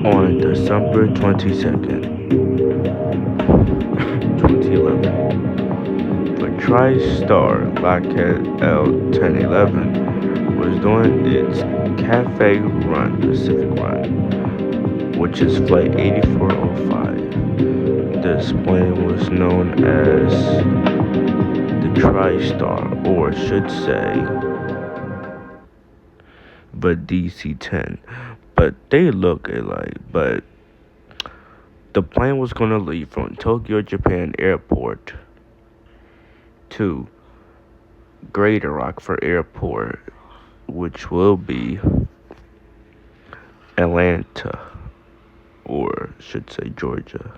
On December 22nd, 2011, the TriStar Lockheed L-1011 was doing its Cafe Run Pacific Run, which is Flight 8405. This plane was known as the TriStar, or should say the DC-10, but they look alike. But the plane was going to leave from Tokyo, Japan Airport to Greater Rockford Airport, which will be Atlanta, or should say Georgia.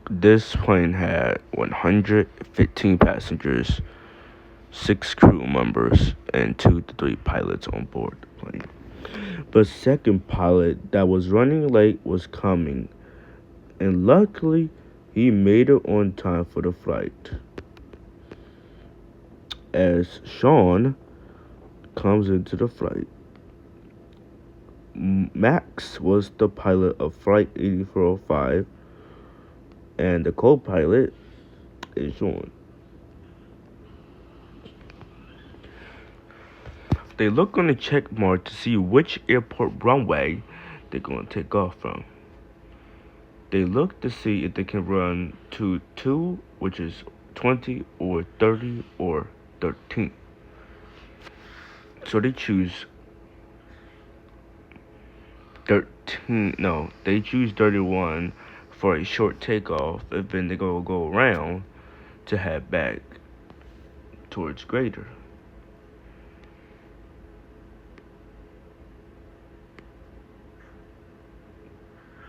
This plane had 115 passengers, 6 crew members, and 2 to 3 pilots on board the plane. The second pilot that was running late was coming, and luckily he made it on time for the flight. As Sean comes into the flight, Max was the pilot of Flight 8405, and the co-pilot is Sean. They look on the check mark to see which airport runway they're going to take off from. They look to see if they can run to 2, which is 20 or 30 or 13. So they choose 31 for a short takeoff, and then they're going to go around to head back towards Greater.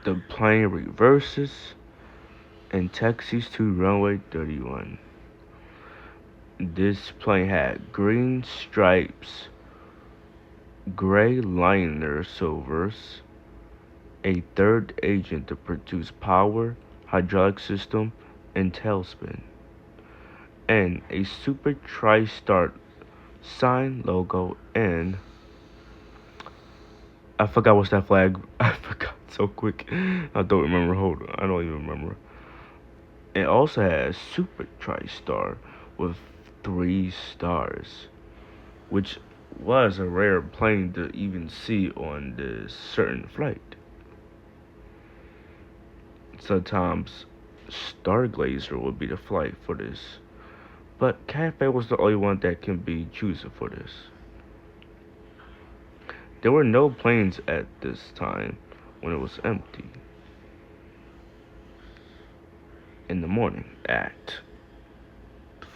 The plane reverses and taxis to runway 31. This plane had green stripes, gray liner silvers, a third engine to produce power, hydraulic system, and tailspin, and a Super TriStar sign logo, and I forgot what's that flag. I forgot so quick. I don't remember. Hold on. I don't even remember. It also has Super TriStar with 3 stars, which was a rare plane to even see on this certain flight. Sometimes Stargazer would be the flight for this, but Cathay was the only one that can be chosen for this. There were no planes at this time when it was empty. In the morning at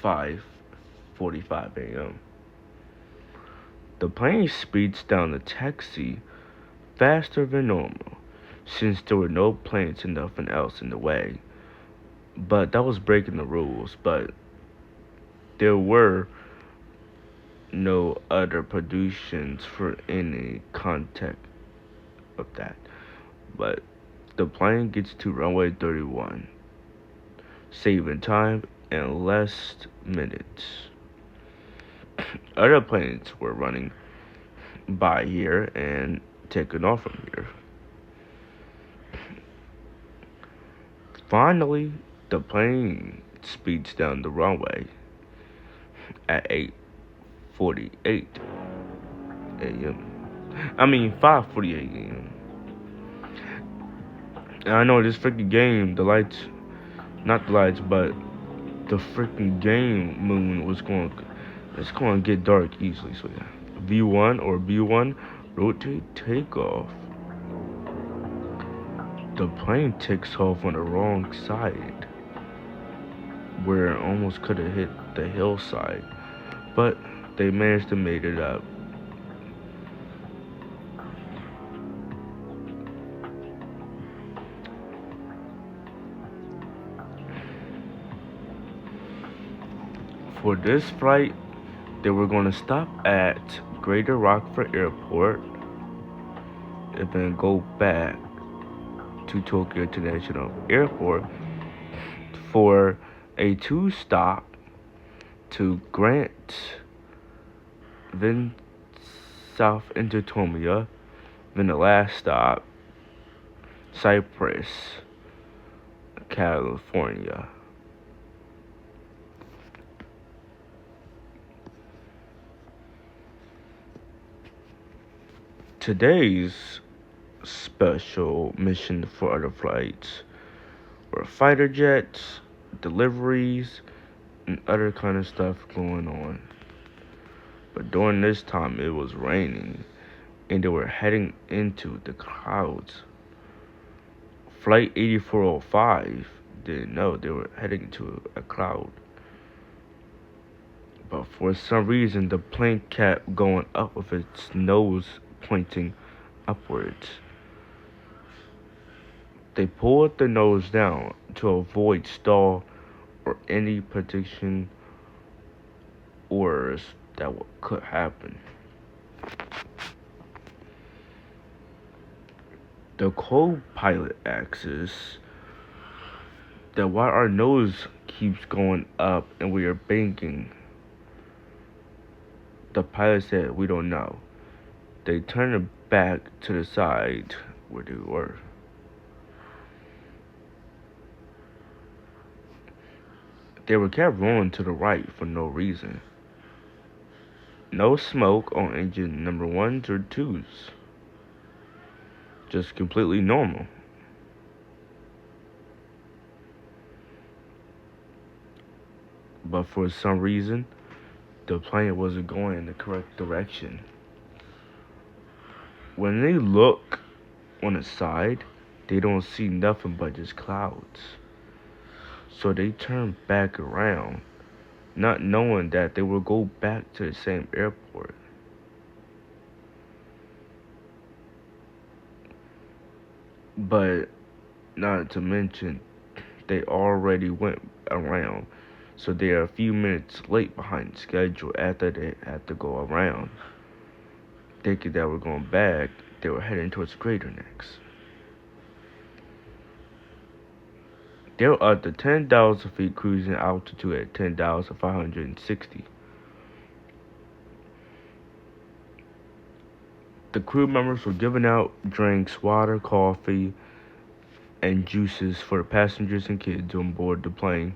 5:45 a.m. The plane speeds down the taxi faster than normal, since there were no planes and nothing else in the way. But that was breaking the rules, but there were no other productions for any contact of that. But the plane gets to runway 31, saving time and less minutes. Other planes were running by here and taking off from here. Finally, the plane speeds down the runway at 8:48 a.m. 5:48 a.m. And I know this freaking game, not the lights, but the freaking game moon it's going to get dark easily. So yeah, V1 or B1, rotate takeoff. The plane takes off on the wrong side, where it almost could have hit the hillside, but they managed to make it up. For this flight, they were going to stop at Greater Rockford Airport and then go back to Tokyo International Airport for a 2-stop to Grant, then south into Tomiya, Then the last stop, Cypress, California. Today's special mission for other flights were fighter jets, deliveries, and other kind of stuff going on. But during this time, it was raining, and they were heading into the clouds. Flight 8405 didn't know they were heading to a cloud. But for some reason, the plane kept going up with its nose pointing upwards. They pulled the nose down to avoid stall or any prediction orders that could happen. The co-pilot asks that why our nose keeps going up and we are banking. The pilot said, "We don't know." They turned it back to the side where they were. They were kept rolling to the right for no reason. No smoke on engine number 1s or 2s. Just completely normal. But for some reason, the plane wasn't going in the correct direction. When they look on the side, they don't see nothing but just clouds. So they turn back around, not knowing that they will go back to the same airport. But not to mention, they already went around, so they are a few minutes late behind schedule after they had to go around. Thinking that we're going back, they were heading towards Greater next. They were at the 10,000 feet cruising altitude at 10,560. The crew members were giving out drinks, water, coffee, and juices for the passengers and kids on board the plane.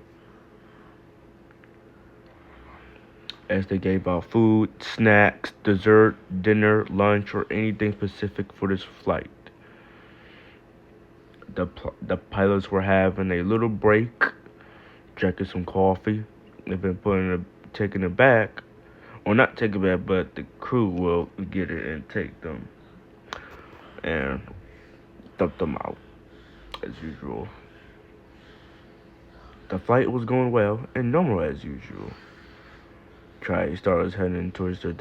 As they gave out food, snacks, dessert, dinner, lunch, or anything specific for this flight. The pilots were having a little break, drinking some coffee. They've been taking it back, or not taking it back, but the crew will get it and take them and dump them out as usual. The flight was going well and normal as usual. TriStar is heading towards the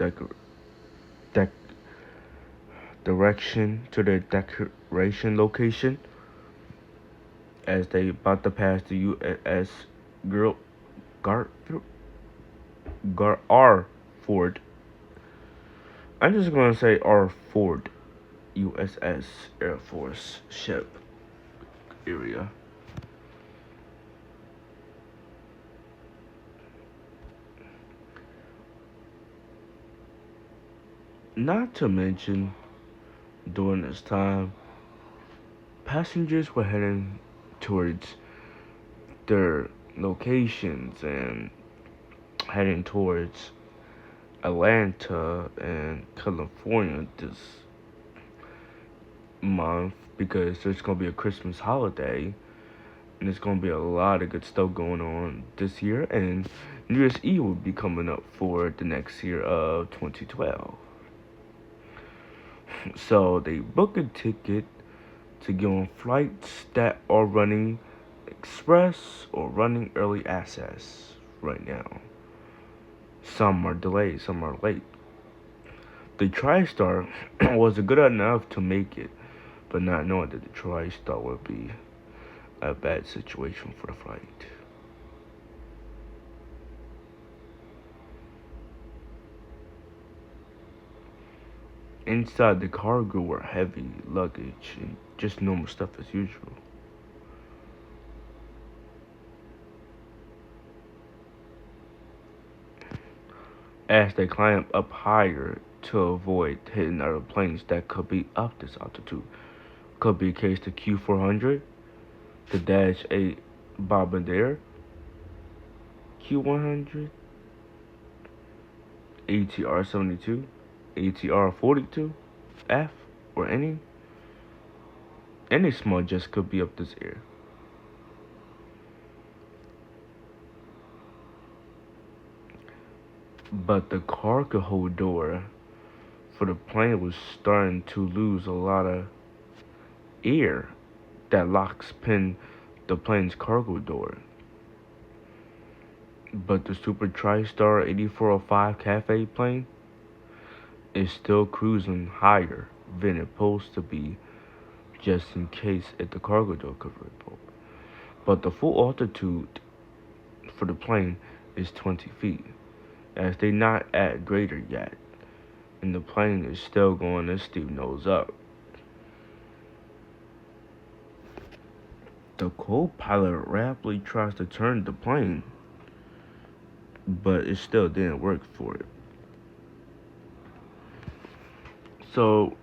direction to their decoration location as they about to pass the U.S. R. Ford. I'm just gonna say R. Ford, USS Air Force ship area. Not to mention, during this time, passengers were heading towards their locations and heading towards Atlanta and California this month because there's going to be a Christmas holiday and there's going to be a lot of good stuff going on this year, and New Year's Eve will be coming up for the next year of 2012. So they book a ticket to go on flights that are running express or running early access right now. Some are delayed, some are late. The TriStar was good enough to make it, but not knowing that the TriStar would be a bad situation for the flight. Inside the cargo were heavy luggage and just normal stuff as usual. As they climbed up higher to avoid hitting other planes that could be up this altitude. Could be the case the Q400, the Dash 8 Bombardier, Q100, ATR 72, ATR 42, F, or any small jets could be up this air. But the cargo hold door for the plane was starting to lose a lot of air that locks pin the plane's cargo door. But the Super TriStar 8405 Cafe plane is still cruising higher than it's supposed to be, just in case if the cargo door could report. But the full altitude for the plane is 20 feet, as they not at greater yet, and the plane is still going a steep nose up. The co-pilot rapidly tries to turn the plane, but it still didn't work for it. So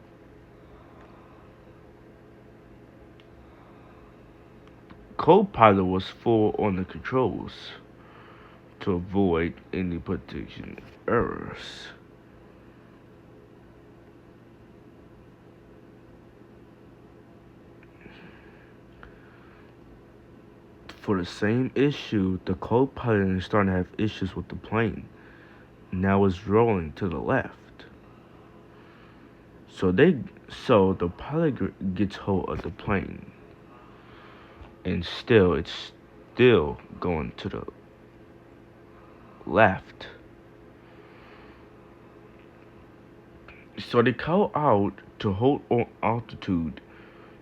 co-pilot was full on the controls to avoid any prediction errors. For the same issue, the co-pilot is starting to have issues with the plane. Now it's rolling to the left. So the pilot gets hold of the plane, and it's still going to the left. So they call out to hold on altitude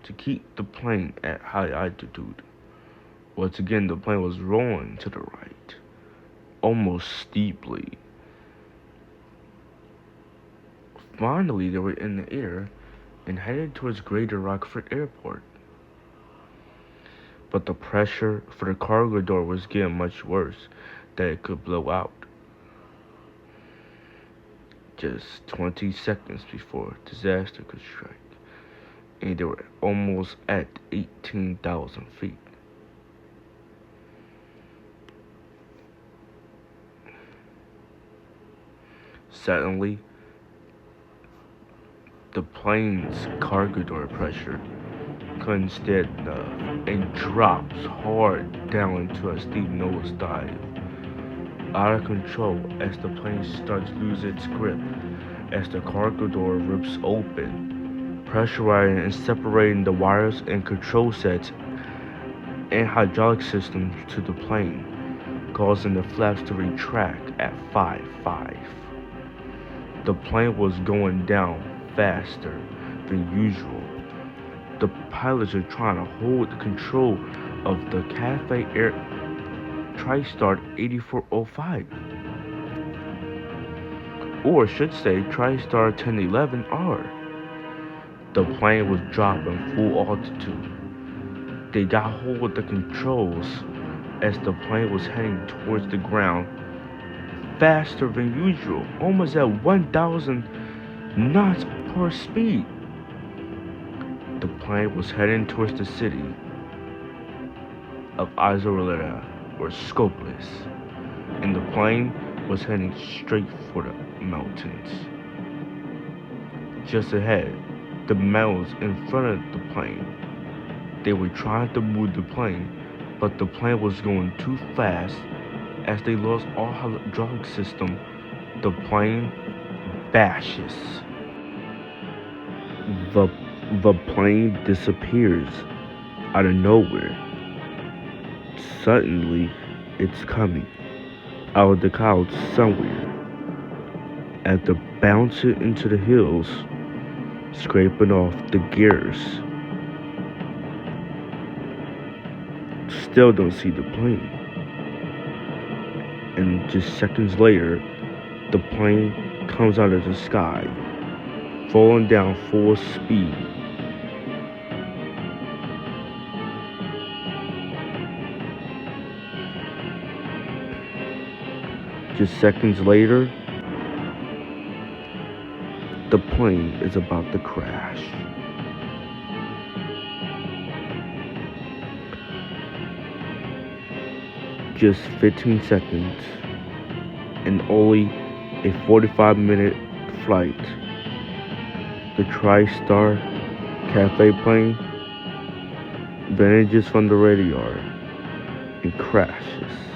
to keep the plane at high altitude. Once again, the plane was rolling to the right, almost steeply. Finally, they were in the air and headed towards Greater Rockford Airport. But the pressure for the cargo door was getting much worse that it could blow out. Just 20 seconds before disaster could strike, and they were almost at 18,000 feet. Suddenly, the plane's cargo door pressure couldn't stand enough and drops hard down into a steep nosedive. Out of control as the plane starts to lose its grip as the cargo door rips open, pressurizing and separating the wires and control sets and hydraulic systems to the plane, causing the flaps to retract at 5.5. The plane was going down faster than usual. The pilots are trying to hold control of the Cafe Air TriStar 8405, or should say TriStar 1011R. The plane was dropping full altitude. They got hold of the controls as the plane was heading towards the ground faster than usual, almost at 1,000 knots per speed. The plane was heading towards the city of Isolata or Scopeless, and the plane was heading straight for the mountains. Just ahead, the mountains in front of the plane. They were trying to move the plane, but the plane was going too fast. As they lost all hydraulic system, the plane bashes. The plane disappears out of nowhere. Suddenly, it's coming out of the clouds somewhere. After bouncing into the hills, scraping off the gears. Still don't see the plane. And just seconds later, the plane comes out of the sky, falling down full speed. Just seconds later, The plane is about to crash. Just 15 seconds and only a 45-minute flight. The TriStar Cafe plane vanishes from the radar and crashes.